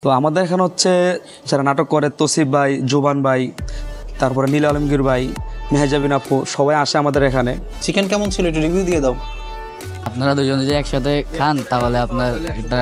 তো আমাদের এখানে হচ্ছে যারা নাটক করে তসিফ ভাই, জোবান ভাই, তারপরে নীল আলমগীর ভাই, মেহেজাবিন আপু, সবাই আসে আমাদের এখানে। চিকেন কেমন ছিল একটু রিভিউ দিয়ে দাও। আপনারা দুজন যদি একসাথে খান তাহলে আপনার একটা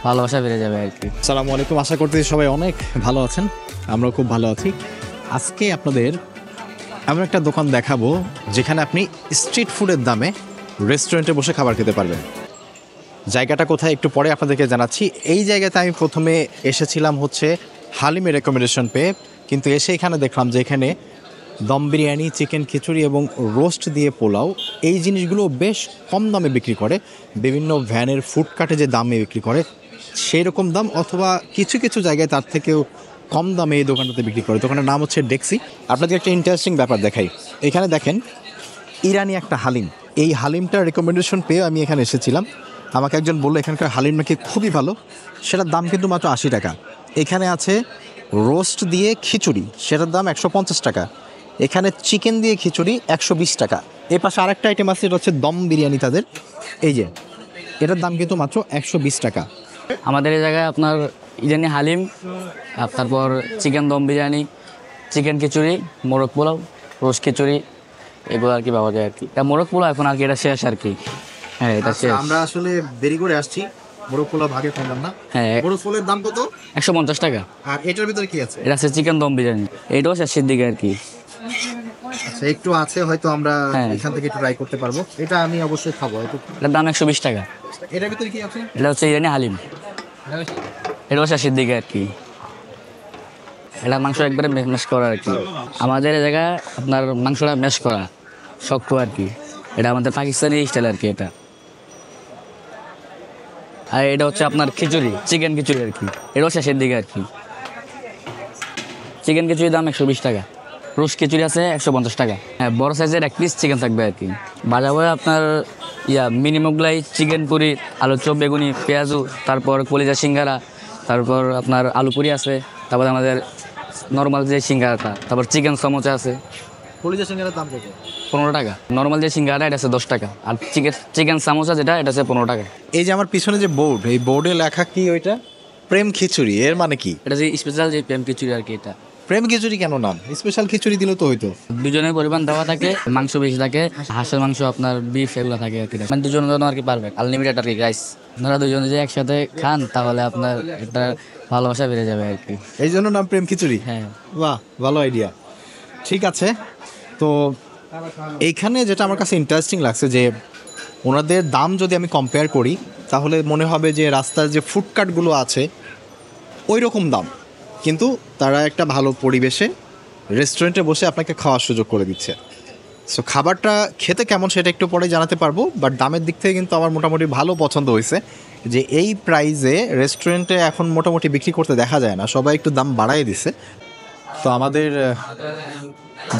ভালোবাসা বেড়ে যাবে আর কি। আসসালামু আলাইকুম, আশা করতেছি সবাই অনেক ভালো আছেন, আমরাও খুব ভালো আছি। আজকে আপনাদের এমন একটা দোকান দেখাবো যেখানে আপনি স্ট্রিট ফুডের দামে রেস্টুরেন্টে বসে খাবার খেতে পারবেন। জায়গাটা কোথায় একটু পরে আপনাদেরকে জানাচ্ছি। এই জায়গাতে আমি প্রথমে এসেছিলাম হচ্ছে হালিমের রেকমেন্ডেশন পেয়ে, কিন্তু এসে এখানে দেখলাম যে এখানে দম বিরিয়ানি, চিকেন খিচুড়ি এবং রোস্ট দিয়ে পোলাও, এই জিনিসগুলো বেশ কম দামে বিক্রি করে। বিভিন্ন ভ্যানের ফুডকার্টে যে দামে বিক্রি করে সেই রকম দাম, অথবা কিছু কিছু জায়গায় তার থেকেও কম দামে এই দোকানটাতে বিক্রি করে। দোকানের নাম হচ্ছে ডেক্সি। আপনাদের একটা ইন্টারেস্টিং ব্যাপার দেখাই। এখানে দেখেন ইরানি একটা হালিম, এই হালিমটার রেকমেন্ডেশন পেয়ে আমি এখানে এসেছিলাম। আমাকে একজন বললো এখানকার হালিম নাকি খুবই ভালো, সেটার দাম কিন্তু মাত্র 80 টাকা। এখানে আছে রোস্ট দিয়ে খিচুড়ি, সেটার দাম 150 টাকা। এখানে চিকেন দিয়ে খিচুড়ি 120 টাকা। এর পাশে আরেকটা আইটেম আছে, এটা হচ্ছে দম বিরিয়ানি তাদের, এই যে এটার দাম কিন্তু মাত্র 120 টাকা। আমাদের এই জায়গায় আপনার ইরানি হালিম, তারপর চিকেন দম বিরিয়ানি, চিকেন খিচুড়ি, মোরগ পোলাও, রোস্ট খিচুড়ি, এগুলো আর কি পাওয়া যায় আর কি। মোরগ পোলাও এখন আর কি এটা শেষ আর কি। হ্যাঁ, এটা শেষ। আমরা আসলে দেরি করে আসছি, মোরগ পোলাও ভাগে পেলাম না। হ্যাঁ, মোরগ পোলাওর দাম কত? 150 টাকা। আর এটার ভিতরে কি আছে? এটা আছে চিকেন দম বিরিয়ানি, এটাও শেষের দিকে আর কি। আচ্ছা, একটু আছে হয়তো, আমরা হ্যাঁ। এখান থেকে একটু ট্রাই করতে পারবো। এটা আমি অবশ্যই খাবো। এটার দাম 120 টাকা। এটার ভিতরে কি আছে? এটা হচ্ছে ইরানি হালিম, এটাও শেষের দিকে আর কি। এটা মাংস একবারে ম্যাশ করা আর কি। আমাদের এই জায়গায় আপনার মাংসটা ম্যাশ করা শক্ত আর কি। এটা আমাদের পাকিস্তানি স্টাইল আর কি এটা। আর এটা হচ্ছে আপনার খিচুড়ি, চিকেন খিচুড়ি আর কি, এটাও শেষের দিকে আর কি। চিকেন খিচুড়ির দাম 120 টাকা। রোস্ট খিচুড়ি আছে 150 টাকা। হ্যাঁ, বড় সাইজের 1 পিস চিকেন থাকবে আর কি। বাজাবে আপনার মিনিমোগলাই, চিকেন পুরি, আলু চপ, বেগুনি, পেঁয়াজু, তারপর কলিজা সিঙ্গারা, তারপর আপনার আলু পুরি আছে, তারপর আমাদের নর্মাল যে সিঙ্গারাটা, তারপর চিকেন সমোসা আছে কলিজা সিঙ্গারার দাম কত? 15 টাকা। নর্মাল যে সিঙ্গারাটা এটা আছে 10 টাকা। আর চিকেন সামোসা যেটা এটা আছে 15 টাকা। এই যে আমার পিছনে যে বোর্ড, এই বোর্ডে লেখা কি ওইটা? প্রেম খিচুড়ি, এর মানে কি? এটা যে স্পেশাল যে প্রেম খিচুড়ি আর কি। এটা প্রেম খিচুড়ি কেন নাম? স্পেশাল খিচুড়ি দিলেও তো হইতো। দুজনের পরিমাণ দেওয়া থাকে, মাংস বেশি থাকে, হাঁসের মাংস আপনার বিফ এগুলো থাকে আর কি। মানে দুজনের জন্য আর কি পারফেক্ট, আনলিমিটেড আর কি গাইস। আপনারা দুজন যদি একসাথে খান তাহলে আপনার একটা ভালোবাসা বেড়ে যাবে আর কি। এই জন্য নাম প্রেম খিচুড়ি। হ্যাঁ, বাহ, ভালো আইডিয়া। ঠিক আছে, তো এইখানে যেটা আমার কাছে ইন্টারেস্টিং লাগছে যে ওনাদের দাম যদি আমি কম্পেয়ার করি তাহলে মনে হবে যে রাস্তার যে ফুডকার্টগুলো আছে ওই রকম দাম, কিন্তু তারা একটা ভালো পরিবেশে রেস্টুরেন্টে বসে আপনাকে খাওয়ার সুযোগ করে দিচ্ছে। সো খাবারটা খেতে কেমন সেটা একটু পরে জানাতে পারবো, বাট দামের দিক থেকে কিন্তু আমার মোটামুটি ভালো পছন্দ হয়েছে যে এই প্রাইসে রেস্টুরেন্টে এখন মোটামুটি বিক্রি করতে দেখা যায় না, সবাই একটু দাম বাড়াই দিছে। তো আমাদের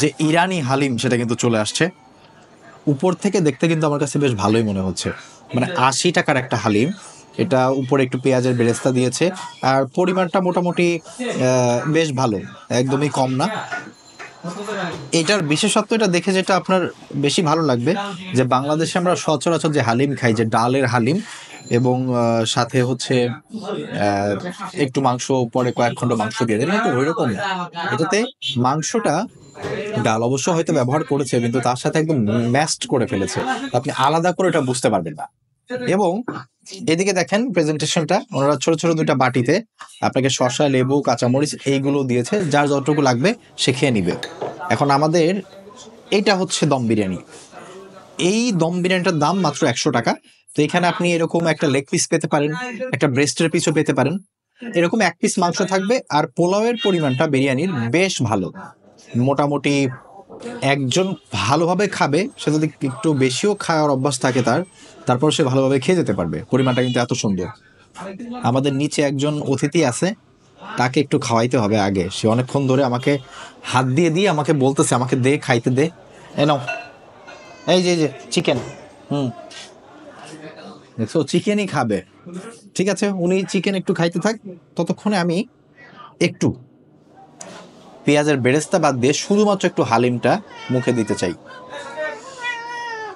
যে ইরানি হালিম সেটা কিন্তু চলে আসছে। উপর থেকে দেখতে কিন্তু আমার কাছে বেশ ভালোই মনে হচ্ছে, মানে 80 টাকার একটা হালিম। এটা উপরে একটু পেঁয়াজের বেরেস্তা দিয়েছে, আর পরিমাণটা মোটামুটি বেশ ভালো, একদমই কম না। এটার বিশেষত্ব এটা দেখে যেটা আপনার বেশি ভালো লাগবে যে বাংলাদেশে আমরা সচরাচর যে হালিম খাই, যে ডালের হালিম এবং সাথে হচ্ছে একটু মাংস, পরে কয়েক খণ্ড মাংস দিয়ে দেন, কিন্তু ওই রকম না। এটাতে মাংসটা, ডাল অবশ্য হয়তো ব্যবহার করেছে কিন্তু তার সাথে একদম ম্যাশড করে ফেলেছে, আপনি আলাদা করে এটা বুঝতে পারবেন না। এবং এদিকে দেখেন প্রেজেন্টেশনটা, ওনারা ছোট ছোট দুইটা বাটিতে আপনাকে শসা, লেবু, কাঁচামরিচ এইগুলো দিয়েছে, যার যতটুকু লাগবে সে খেয়ে নিবে। এখন আমাদের এইটা হচ্ছে দম বিরিয়ানি। এই দম বিরিয়ানিটার দাম মাত্র 100 টাকা। তো এখানে আপনি এরকম একটা লেগ পিস পেতে পারেন, একটা ব্রেস্টের পিসও পেতে পারেন, এরকম 1 পিস মাংস থাকবে। আর পোলাওয়ের পরিমাণটা বিরিয়ানির বেশ ভালো, মোটামুটি একজন ভালোভাবে খাবে, সে যদি একটু বেশিও খাওয়ার অভ্যাস থাকে তারপর সে ভালোভাবে খেয়ে যেতে পারবে। পরিমাণটা কিন্তু এত সুন্দর। আমাদের নিচে একজন অতিথি আছে, তাকে একটু খাওয়াইতে হবে আগে। সে অনেকক্ষণ ধরে আমাকে হাত দিয়ে দিয়ে আমাকে বলতেছে আমাকে দে, খাইতে দে। নাও, এই যে চিকেন, দেখছো চিকেনই খাবে। ঠিক আছে, উনি চিকেন একটু খাইতে থাক, ততক্ষণে আমি একটু পেঁয়াজের বেরেস্তা বাদ দিয়ে শুধুমাত্র একটু হালিমটা মুখে দিতে চাই।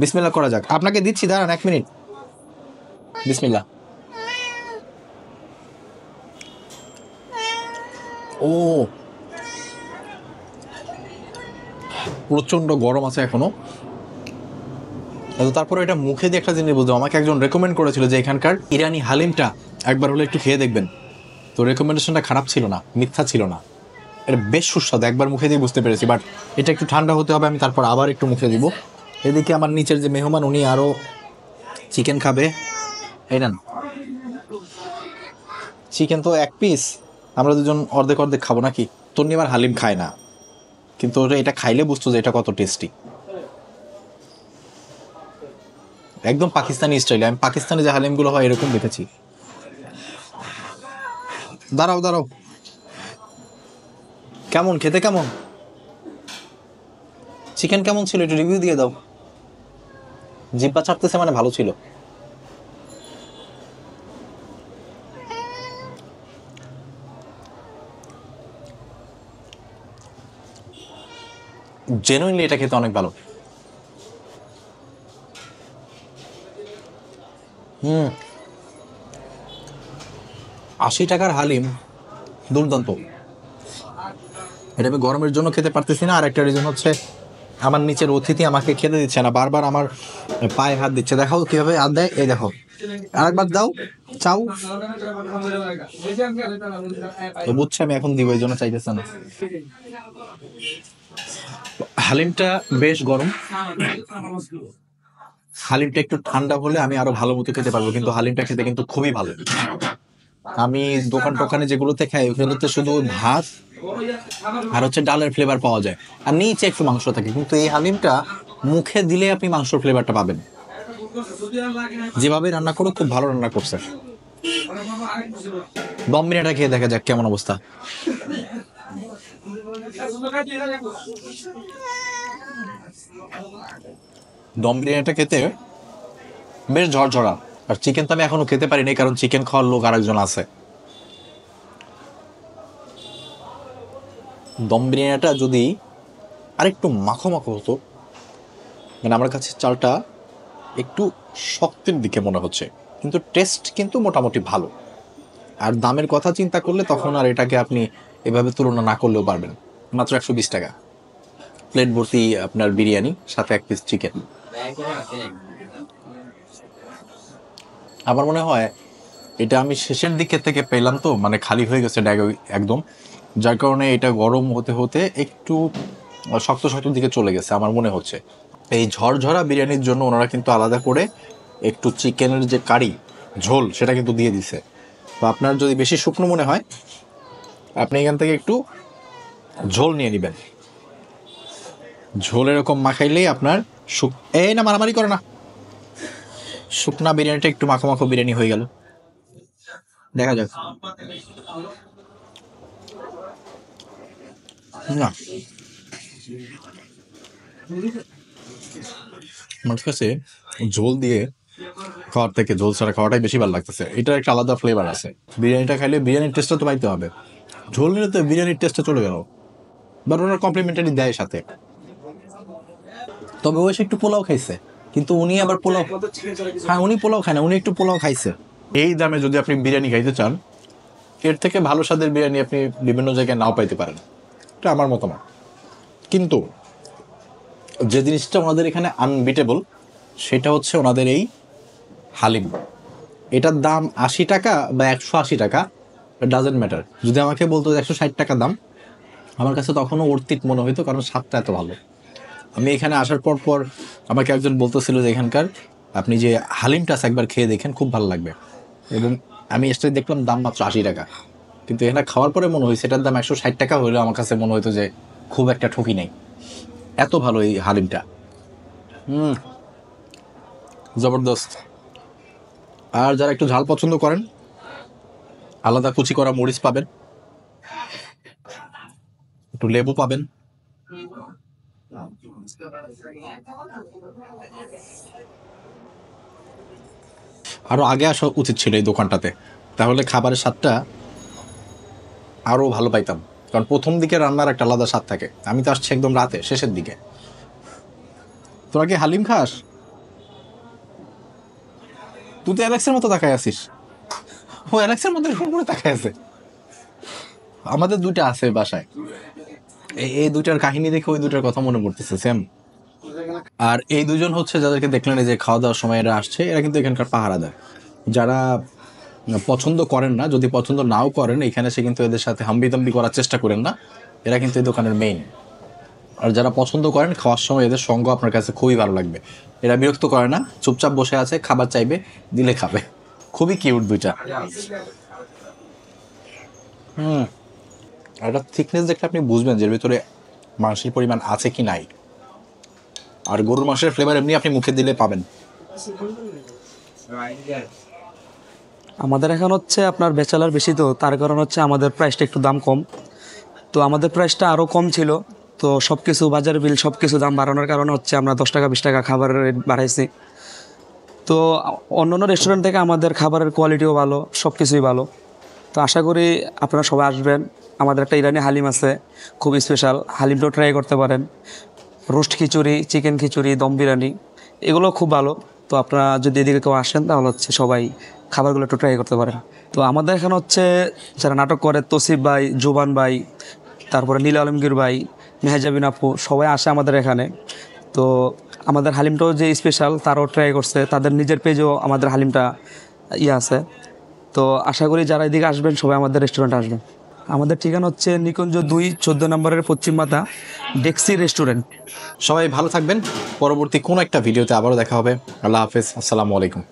বিসমিল্লাহ করা যাক। আপনাকে দিচ্ছি, দাঁড়ান 1 মিনিট। বিসমিল্লাহ। ও প্রচণ্ড গরম আছে এখনো। তারপরে এটা মুখে দিয়ে একটা জিনিস বুঝলাম, আমাকে একজন রেকমেন্ড করেছিল যে এখানকার ইরানি হালিমটা একবার হলে একটু খেয়ে দেখবেন। তো রেকমেন্ডেশনটা খারাপ ছিল না, মিথ্যা ছিল না, এটা বেশ সুস্বাদু, একবার মুখে দিয়ে বুঝতে পেরেছি। বাট এটা একটু ঠান্ডা হতে হবে, আমি তারপর আবার একটু মুখে দিব। এদিকে আমার নিচের যে মেহমান উনি আরও চিকেন খাবে। এই নেন চিকেন, তো এক পিস, আমরা দুজন অর্ধেক অর্ধেক খাবো নাকি? তন্নি আবার হালিম খায় না, কিন্তু ওরা এটা খাইলে বুঝতো যে এটা কত টেস্টি। একদম পাকিস্তানি স্টাইলে, আমি পাকিস্তানি যে হালিমগুলো হয় এরকম দেখেছি। দাঁড়াও দাঁড়াও, কেমন খেতে, কেমন চিকেন কেমন ছিল একটু রিভিউ দিয়ে দাও। জিব্বা চাপতেছে মানে ভালো ছিল। জেনুইনলি এটা খেতে অনেক ভালো। 80 টাকার হালিম দুর্দান্ত। এটা আমি গরমের জন্য খেতে পারতেছি না, আর একটা রিজন হচ্ছে আমার নিচের অতিথি আমাকে খেতে দিচ্ছে না, বারবার আমার পায়ে হাত দিচ্ছে। দেখাও কিভাবে হাত দেয়, এই দেখো, আরেকবার দাও, চাও। তো বুঝছে আমি এখন দিব, এই জন্য চাইতেছে না। হালিমটা বেশ গরম, হালিমটা একটু ঠান্ডা হলে আমি আরো ভালো মতো খেতে পারবো, কিন্তু হালিমটা খেতে কিন্তু খুবই ভালো। আমি দোকান টোকানে যেগুলোতে খাই ওগুলোতে শুধু ভাত আর হচ্ছে ডালের ফ্লেভার পাওয়া যায়, আর নিচে একটু মাংস থাকে, কিন্তু এই হালিমটা মুখে দিলে আপনি মাংসর ফ্লেভারটা পাবেন। যেভাবে রান্না করো খুব ভালো রান্না করছে। দম বিরিয়ানিটা খেয়ে দেখা যাক কেমন অবস্থা। দম বিরিয়ানিটা খেতে বেশ ঝরঝরা, আর চিকেন তো আমি এখনো খেতে পারিনি, কারণ চিকেন খাওয়ার লোক আরেকজন আছে। দম বিরিয়ানিটা যদি আরেকটু মাখো মাখো হতো, মানে আমার কাছে চালটা একটু শক্তের দিকে মনে হচ্ছে, কিন্তু টেস্ট কিন্তু মোটামুটি ভালো। আর দামের কথা চিন্তা করলে তখন আর এটাকে আপনি এভাবে তুলনা না করলেও পারবেন। মাত্র 120 টাকা প্লেট ভর্তি আপনার বিরিয়ানি, সাথে এক পিস চিকেন। আমার মনে হয় এটা আমি শেষের দিকে থেকে পেলাম, তো মানে খালি হয়ে গেছে ড্যাগ একদম, যার কারণে এটা গরম হতে হতে একটু শক্ত শক্ত দিকে চলে গেছে আমার মনে হচ্ছে। এই ঝরঝরা বিরিয়ানির জন্য ওনারা কিন্তু আলাদা করে একটু চিকেনের যে কারি ঝোল সেটা কিন্তু দিয়ে দিছে। তো আপনার যদি বেশি শুকনো মনে হয় আপনি এখান থেকে একটু ঝোল নিয়ে নেবেন, ঝোল এরকম মাখাইলেই আপনার এই না মারামারি করে না, শুকনা বিরিয়ানিটা একটু মাখো মাখো বিরিয়ানি হয়ে গেল। দেখা যাক। না আমার কাছে ঝোল দিয়ে খাওয়ার থেকে ঝোল ছাড়া খাওয়াটাই বেশি ভালো লাগতেছে। এটার একটা আলাদা ফ্লেভার আছে, বিরিয়ানিটা খাইলে বিরিয়ানির টেস্টটা তো পাইতে হবে, ঝোল নিলে তো বিরিয়ানির টেস্টটা চলে গেল। বাট ওনার কমপ্লিমেন্টারি দেয় সাথে। তবে ও এসে একটু পোলাও খাইছে, কিন্তু উনি আবার পোলাও, হ্যাঁ উনি পোলাও খায় না, উনি একটু পোলাও খাইছে। এই দামে যদি আপনি বিরিয়ানি খাইতে চান, এর থেকে ভালো স্বাদের বিরিয়ানি আপনি বিভিন্ন জায়গায় নাও পাইতে পারেন, এটা আমার মতামত। কিন্তু যে জিনিসটা ওনাদের এখানে আনবিটেবল সেটা হচ্ছে ওনাদের এই হালিম। এটার দাম 80 টাকা বা 180 টাকা, ডাজেন্ট ম্যাটার। যদি আমাকে বলতো 160 টাকা দাম, আমার কাছে তখনও অর্থিত মনে হইতো, কারণ স্বাদটা এত ভালো। আমি এখানে আসার পর পর আমাকে একজন বলতেছিল যে এখানকার আপনি যে হালিমটা একবার খেয়ে দেখেন, খুব ভালো লাগবে। এবং আমি এসে দেখলাম দাম মাত্র 80 টাকা, কিন্তু এখানে খাওয়ার পরে মনে হয়েছে এটার দাম 160 টাকা হলেও আমার কাছে মনে হতো যে খুব একটা ঠকি নেই, এত ভালো এই হালিমটা। জবরদস্ত। আর যারা একটু ঝাল পছন্দ করেন, আলাদা কুচি করা মরিচ পাবেন, একটু লেবু পাবেন। আরো আগে আসা উচিত ছিল এই দোকানটাতে, তাহলে খাবারের স্বাদটা আরো ভালো পাইতাম, কারণ প্রথম দিকে রান্নার একটা আলাদা স্বাদ থাকে। আমি তো আসছি একদম রাতে শেষের দিকে। তোরা কি হালিম খাস? তুই তো অ্যালেক্সের মতো তাকায় আছিস। ও অ্যালেক্সের মতো এরকম করে তাকায় আছে। আমাদের দুইটা আছে বাসায়, এই দুইটার কাহিনী দেখে ওই দুইটার কথা মনে পড়তেছে সেম। আর এই দুজন হচ্ছে যাদেরকে দেখলেন এই যে খাওয়া দাওয়ার সময় এরা আসছে, এরা কিন্তু এখানকার পাহারা দেয়। যারা পছন্দ করেন না, যদি পছন্দ নাও করেন এখানে সে কিন্তু এদের সাথে হাম্বিতম্বি করার চেষ্টা করেন না, এরা কিন্তু এই দোকানের মেইন। আর যারা পছন্দ করেন খাওয়ার সময় এদের সঙ্গ আপনার কাছে খুবই ভালো লাগবে। এরা বিরক্ত করে না, চুপচাপ বসে আছে, খাবার চাইবে দিলে খাবে। খুবই কিউট দুইটা। আর একটা থিকনেস দেখলে আপনি বুঝবেন যে এর ভিতরে মাংসের পরিমাণ আছে কি নাই। আর গরুর মাংসের ফ্লেভার এমনি আপনি মুখে দিলে পাবেন। আমাদের এখন হচ্ছে আপনার ব্যাচেলার বেশি, তো তার কারণ হচ্ছে আমাদের প্রাইসটা একটু দাম কম। তো আমাদের প্রাইসটা আরও কম ছিল, তো সব কিছু বাজার বিল সব কিছু দাম বাড়ানোর কারণে হচ্ছে আমরা 10 টাকা 20 টাকা খাবারের রেট বাড়াইছি। তো অন্যান্য রেস্টুরেন্ট থেকে আমাদের খাবারের কোয়ালিটিও ভালো, সব কিছুই ভালো। তো আশা করি আপনারা সবাই আসবেন। আমাদের একটা ইরানি হালিম আছে, খুব স্পেশাল, হালিমটাও ট্রাই করতে পারেন। রোস্ট খিচুড়ি, চিকেন খিচুড়ি, দম বিরিয়ানি, এগুলো খুব ভালো। তো আপনারা যদি এদিকে কেউ আসেন তাহলে হচ্ছে সবাই খাবারগুলো একটু ট্রাই করতে পারেন। তো আমাদের এখানে হচ্ছে যারা নাটক করে, তসিফ ভাই, জোবান ভাই, তারপরে নীল আলমগীর ভাই, মেহেজাবিন আপু, সবাই আসে আমাদের এখানে। তো আমাদের হালিমটাও যে স্পেশাল তারাও ট্রাই করছে, তাদের নিজের পেজেও আমাদের হালিমটা আছে। তো আশা করি যারা এদিকে আসবেন সবাই আমাদের রেস্টুরেন্টে আসবেন। আমাদের ঠিকানা হচ্ছে নিকুঞ্জ 2, 14 নম্বরের পশ্চিম মাথা, ডেক্সি রেস্টুরেন্ট। সবাই ভালো থাকবেন, পরবর্তী কোনো একটা ভিডিওতে আবারও দেখা হবে। আল্লাহ হাফেজ, আসসালামু আলাইকুম।